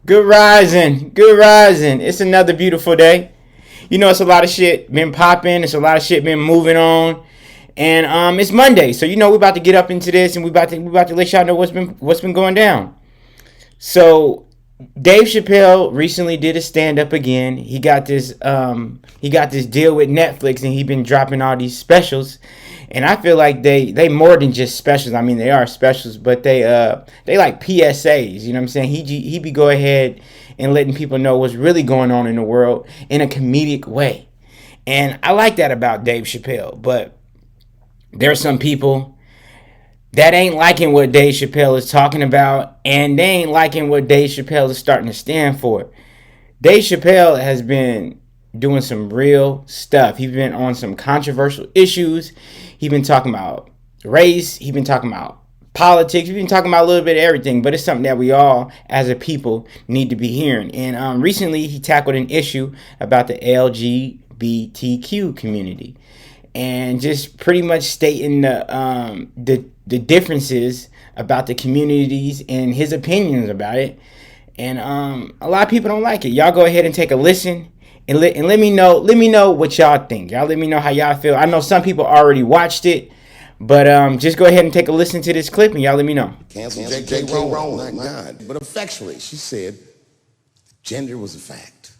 Good rising, good rising. It's another beautiful day. You know, it's a lot of shit been popping. It's a lot of shit been moving on, and it's Monday, so you know we're about to get up into this, and we about to let y'all know what's been going down. So Dave Chappelle recently did a stand up again. He got this deal with Netflix, and he been dropping all these specials. And I feel like they more than just specials. I mean, they are specials, but they like PSAs. You know what I'm saying? He be go ahead and letting people know what's really going on in the world in a comedic way. And I like that about Dave Chappelle. But there are some people that ain't liking what Dave Chappelle is talking about, and they ain't liking what Dave Chappelle is starting to stand for. Dave Chappelle has been doing some real stuff. He's been on some controversial issues. He's been talking about race. He's been talking about politics. We've been talking about a little bit of everything, but it's something that we all, as a people, need to be hearing. And recently, he tackled an issue about the LGBTQ community, and just pretty much stating the differences about the communities and his opinions about it. And a lot of people don't like it. Y'all go ahead and take a listen. And let me know what y'all think. Y'all let me know how y'all feel. I know some people already watched it, but just go ahead and take a listen to this clip, and y'all let me know. Cancel J.K. Rowling, my God. But effectually, she said gender was a fact.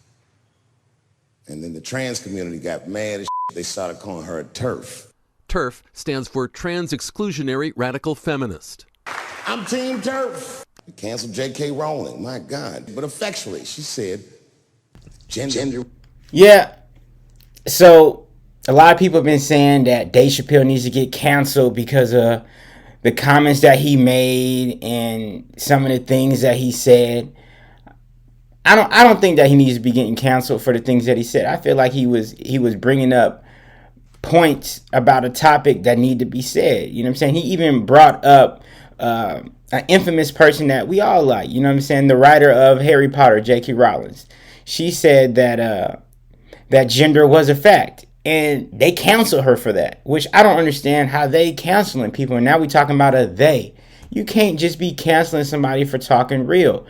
And then the trans community got mad as they started calling her a TERF. TERF stands for Trans Exclusionary Radical Feminist. I'm Team TERF. Cancel J.K. Rowling, my God. But effectually, she said gender. Yeah. So a lot of people have been saying that Dave Chappelle needs to get canceled because of the comments that he made and some of the things that he said. I don't think that he needs to be getting canceled for the things that he said. I feel like he was bringing up points about a topic that need to be said. You know what I'm saying? He even brought up an infamous person that we all like. You know what I'm saying? The writer of Harry Potter, J.K. Rowling. She said that that gender was a fact, and they canceled her for that, which I don't understand how they canceling people. And now we talking about a they. You can't just be canceling somebody for talking real.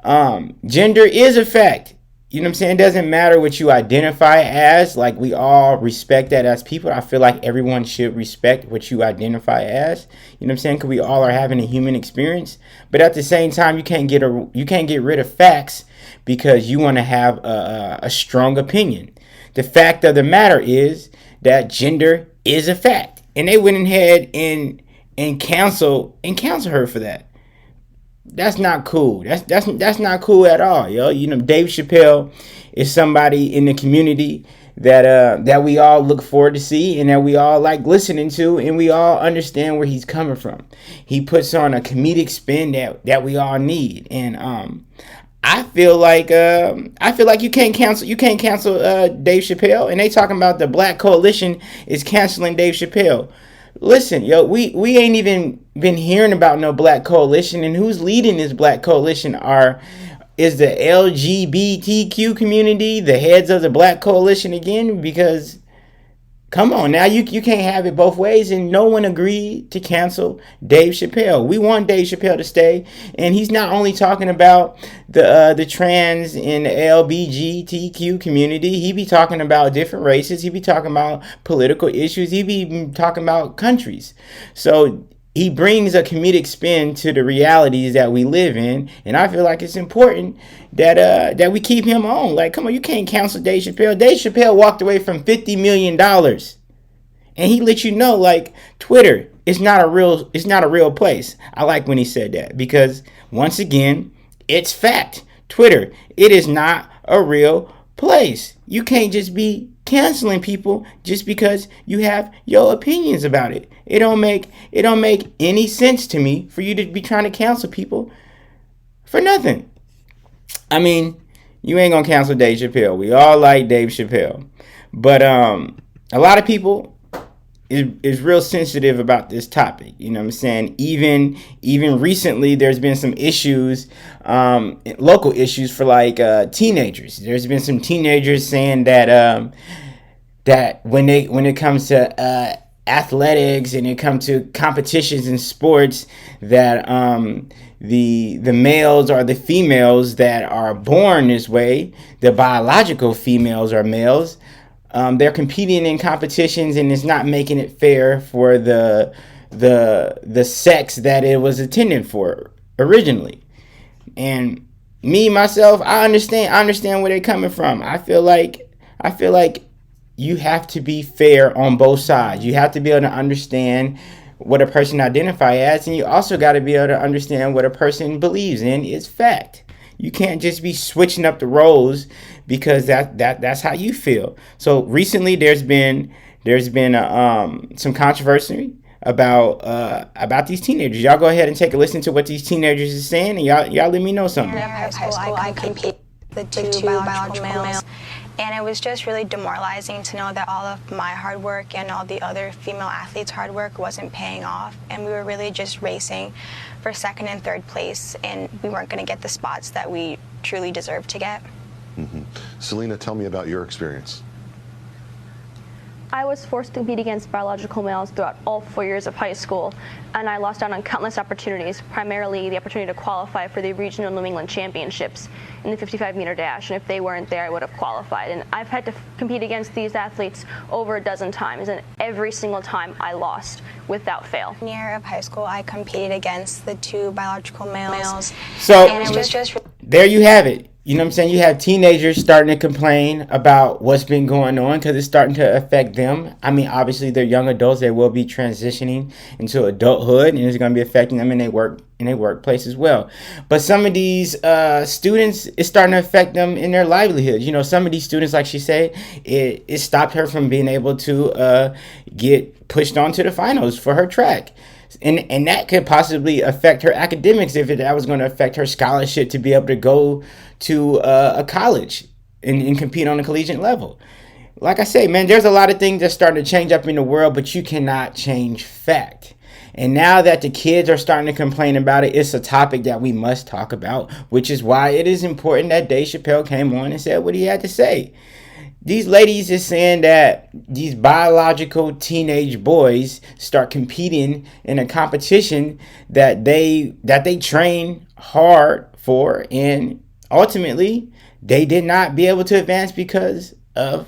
Gender is a fact. You know what I'm saying? It doesn't matter what you identify as. Like, we all respect that as people. I feel like everyone should respect what you identify as. You know what I'm saying? Because we all are having a human experience. But at the same time, you can't get rid of facts because you want to have a strong opinion. The fact of the matter is that gender is a fact, and they went ahead and cancel her for that. That's not cool. That's not cool at all, yo. You know, Dave Chappelle is somebody in the community that we all look forward to see, and that we all like listening to, and we all understand where he's coming from. He puts on a comedic spin that we all need, and I feel like you can't cancel Dave Chappelle, and they talking about the Black Coalition is canceling Dave Chappelle. Listen, yo, we ain't even been hearing about no Black Coalition, and who's leading this Black Coalition is the LGBTQ community, the heads of the Black Coalition again, because come on now, you can't have it both ways, and no one agreed to cancel Dave Chappelle. We want Dave Chappelle to stay, and he's not only talking about the trans and the LGBTQ community. He be talking about different races. He be talking about political issues. He be talking about countries. So he brings a comedic spin to the realities that we live in, and I feel like it's important that we keep him on. Like, come on, you can't cancel Dave Chappelle. Dave Chappelle walked away from $50 million, and he let you know, like, Twitter is not a real place. I like when he said that, because once again, it's fact. Twitter, it is not a real place. You can't just be canceling people just because you have your opinions about it. It don't make any sense to me for you to be trying to cancel people for nothing. I mean, you ain't gonna cancel Dave Chappelle. We all like Dave Chappelle, but a lot of people is real sensitive about this topic. You know what I'm saying? Even recently, there's been some issues, local issues for like teenagers. There's been some teenagers saying that that when it comes to athletics and it comes to competitions in sports, that the males or the females that are born this way, the biological females or males, they're competing in competitions, and it's not making it fair for the sex that it was intended for originally. And me myself, I understand where they're coming from. I feel like you have to be fair on both sides. You have to be able to understand what a person identifies as, and you also got to be able to understand what a person believes in is fact. You can't just be switching up the roles because that's how you feel. So recently, there's been some controversy about these teenagers. Y'all go ahead and take a listen to what these teenagers are saying, and y'all let me know something. In high school, I competed with the two biological males. And it was just really demoralizing to know that all of my hard work and all the other female athletes' hard work wasn't paying off. And we were really just racing for second and third place, and we weren't going to get the spots that we truly deserved to get. Mm-hmm. Selena, tell me about your experience. I was forced to compete against biological males throughout all 4 years of high school, and I lost out on countless opportunities, primarily the opportunity to qualify for the regional New England championships in the 55-meter dash, and if they weren't there, I would have qualified. And I've had to compete against these athletes over a dozen times, and every single time I lost without fail. In year of high school, I competed against the two biological males. So and it was just there you have it. You know what I'm saying? You have teenagers starting to complain about what's been going on because it's starting to affect them. I mean, obviously, they're young adults. They will be transitioning into adulthood, and it's going to be affecting them in their workplace as well. But some of these students, it's starting to affect them in their livelihood. You know, some of these students, like she said, it stopped her from being able to get pushed on to the finals for her track. And that could possibly affect her academics if that was going to affect her scholarship to be able to go to a college and compete on a collegiate level. Like I say, man, there's a lot of things that's starting to change up in the world, but you cannot change fact. And now that the kids are starting to complain about it, it's a topic that we must talk about, which is why it is important that Dave Chappelle came on and said what he had to say. These ladies is saying that these biological teenage boys start competing in a competition that they train hard for, and ultimately they did not be able to advance because of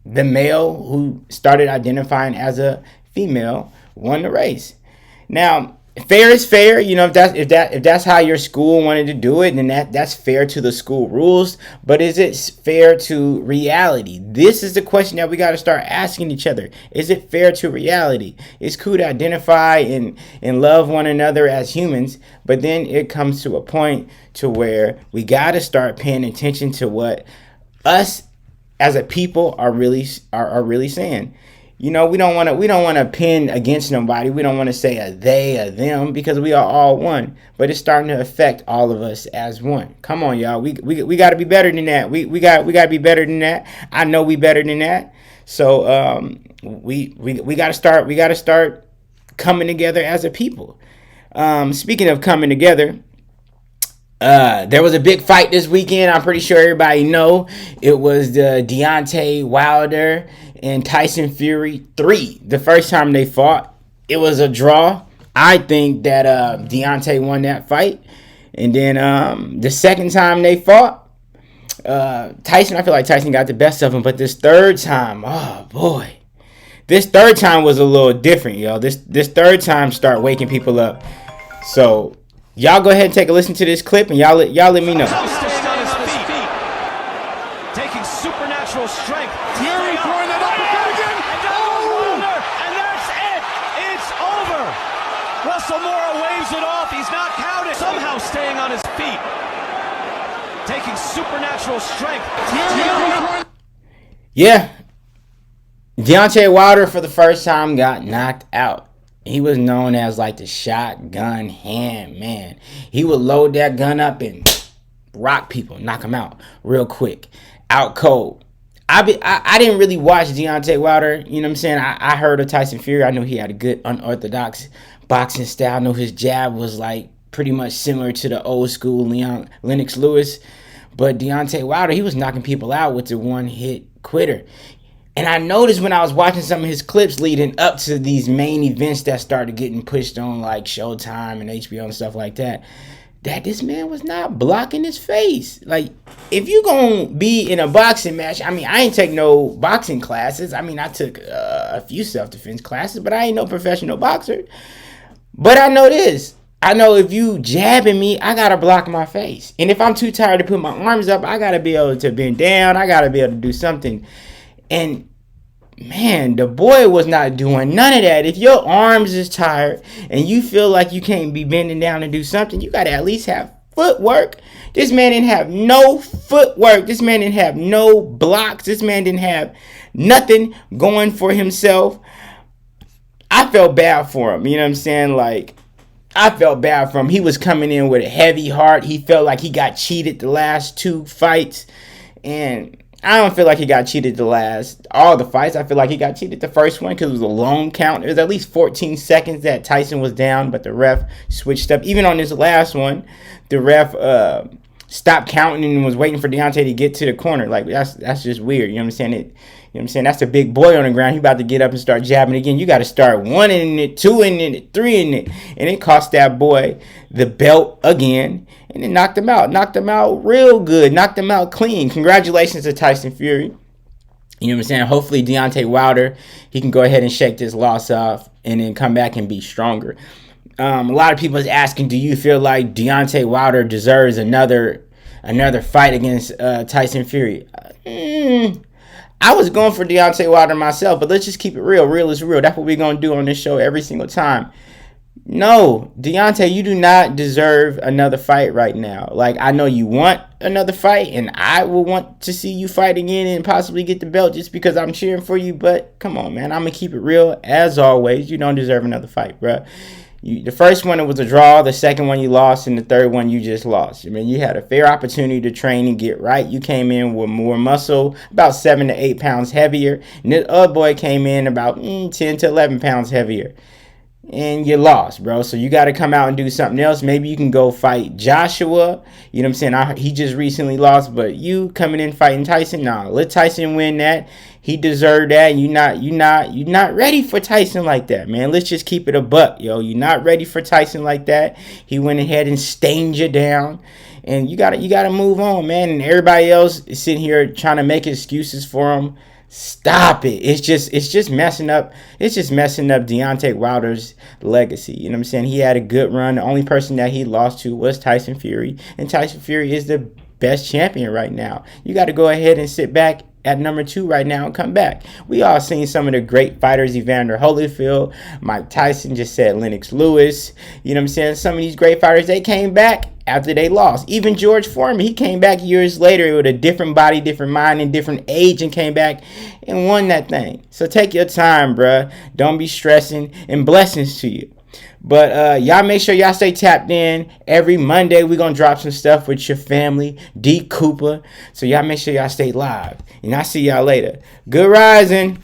the male who started identifying as a female won the race. Now, fair is fair. You know, if that's how your school wanted to do it, then that's fair to the school rules. But is it fair to reality? This is the question that we got to start asking each other. Is it fair to reality? It's cool to identify and love one another as humans, but then it comes to a point to where we got to start paying attention to what us as a people are really saying. You know, we don't want to pin against nobody. We don't want to say a they, a them, because we are all one. But it's starting to affect all of us as one. Come on, y'all. We got to be better than that. We got to be better than that. I know we better than that. So we got to start. We got to start coming together as a people. Speaking of coming together, there was a big fight this weekend. I'm pretty sure everybody know. It was the Deontay Wilder and Tyson Fury 3. The first time they fought, it was a draw. I think that Deontay won that fight. And then the second time they fought, Tyson, I feel like Tyson got the best of him. But this third time, oh boy. This third time was a little different, y'all. This third time start waking people up. So y'all go ahead and take a listen to this clip, and y'all let me know. Staying on his feet, taking supernatural strength. Fury throwing it up again. And that's it. It's over. Russell Mora waves it off. He's not counted. Somehow staying on his feet, taking supernatural strength. Yeah, Deontay Wilder for the first time got knocked out. He was known as like the shotgun hand man. He would load that gun up and rock people, knock them out real quick, out cold. I didn't really watch Deontay Wilder. You know what I'm saying? I heard of Tyson Fury. I knew he had a good unorthodox boxing style. I know his jab was like pretty much similar to the old school Lennox Lewis. But Deontay Wilder, he was knocking people out with the one hit quitter. And I noticed when I was watching some of his clips leading up to these main events that started getting pushed on like Showtime and HBO and stuff like that, that this man was not blocking his face. Like, if you gonna be in a boxing match, I mean, I ain't take no boxing classes. I mean, I took a few self-defense classes, but I ain't no professional boxer. But I know this. I know if you jabbing me, I gotta block my face. And if I'm too tired to put my arms up, I gotta be able to bend down. I gotta be able to do something. And man, the boy was not doing none of that. If your arms is tired and you feel like you can't be bending down and do something, you got to at least have footwork. This man didn't have no footwork. This man didn't have no blocks. This man didn't have nothing going for himself. I felt bad for him. You know what I'm saying? Like, I felt bad for him. He was coming in with a heavy heart. He felt like he got cheated the last 2 fights. And I don't feel like he got cheated all the fights. I feel like he got cheated the first one because it was a long count. It was at least 14 seconds that Tyson was down, but the ref switched up. Even on this last one, the ref stopped counting and was waiting for Deontay to get to the corner. Like, that's just weird. You know what I'm saying? You know what I'm saying? That's a big boy on the ground. He about to get up and start jabbing again. You got to start 1 in it, 2 in it, 3 in it. And it cost that boy the belt again. And then knocked him out. Knocked him out real good. Knocked him out clean. Congratulations to Tyson Fury. You know what I'm saying? Hopefully Deontay Wilder, he can go ahead and shake this loss off and then come back and be stronger. A lot of people is asking, do you feel like Deontay Wilder deserves another fight against Tyson Fury? I was going for Deontay Wilder myself, but let's just keep it real. Real is real. That's what we're going to do on this show every single time. No, Deontay, you do not deserve another fight right now. Like, I know you want another fight, and I will want to see you fight again and possibly get the belt just because I'm cheering for you. But come on, man, I'm going to keep it real. As always, you don't deserve another fight, bro. The first one, it was a draw. The second one, you lost. And the third one, you just lost. I mean, you had a fair opportunity to train and get right. You came in with more muscle, about 7 to 8 pounds heavier. And the other boy came in about 10 to 11 pounds heavier. And you lost, bro. So you got to come out and do something else. Maybe you can go fight Joshua. You know what I'm saying? He just recently lost, but you coming in fighting Tyson? Nah, let Tyson win that. He deserved that. You're not ready for Tyson like that, man. Let's just keep it a buck, yo. You're not ready for Tyson like that. He went ahead and stained you down. And you gotta move on, man. And everybody else is sitting here trying to make excuses for him. Stop it. It's just messing up. It's just messing up Deontay Wilder's legacy. You know what I'm saying? He had a good run. The only person that he lost to was Tyson Fury. And Tyson Fury is the best champion right now. You got to go ahead and sit back at number 2 right now and come back. We all seen some of the great fighters, Evander Holyfield, Mike Tyson, just said Lennox Lewis. You know what I'm saying? Some of these great fighters, they came back after they lost. Even George Foreman, he came back years later with a different body, different mind, and different age and came back and won that thing. So take your time, bruh. Don't be stressing, and blessings to you. But y'all make sure y'all stay tapped in. Every Monday we're going to drop some stuff with your family, D. Cooper. So y'all make sure y'all stay live. And I'll see y'all later. Good rising.